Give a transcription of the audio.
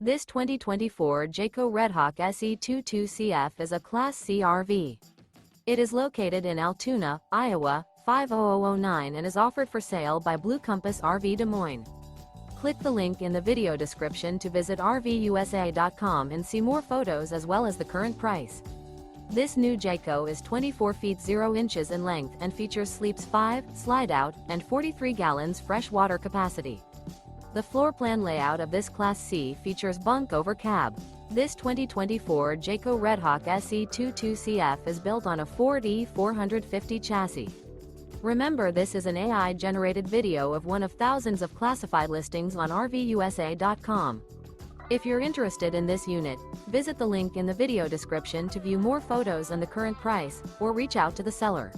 This 2024 Jayco Redhawk SE 22CF is a Class C RV. It is located in Altoona, Iowa, 50009 and is offered for sale by Blue Compass RV Des Moines. Click the link in the video description to visit RVUSA.com and see more photos as well as the current price. This new Jayco is 24 feet 0 inches in length and features sleeps 5, Slideout, and 43 gallons fresh water capacity. The floor plan layout of this Class C features Bunk Over Cab. This 2024 Jayco Redhawk SE 22CF is built on a Ford E450 chassis. Remember, this is an AI-generated video of one of thousands of classified listings on RVUSA.com. If you're interested in this unit, visit the link in the video description to view more photos and the current price, or reach out to the seller.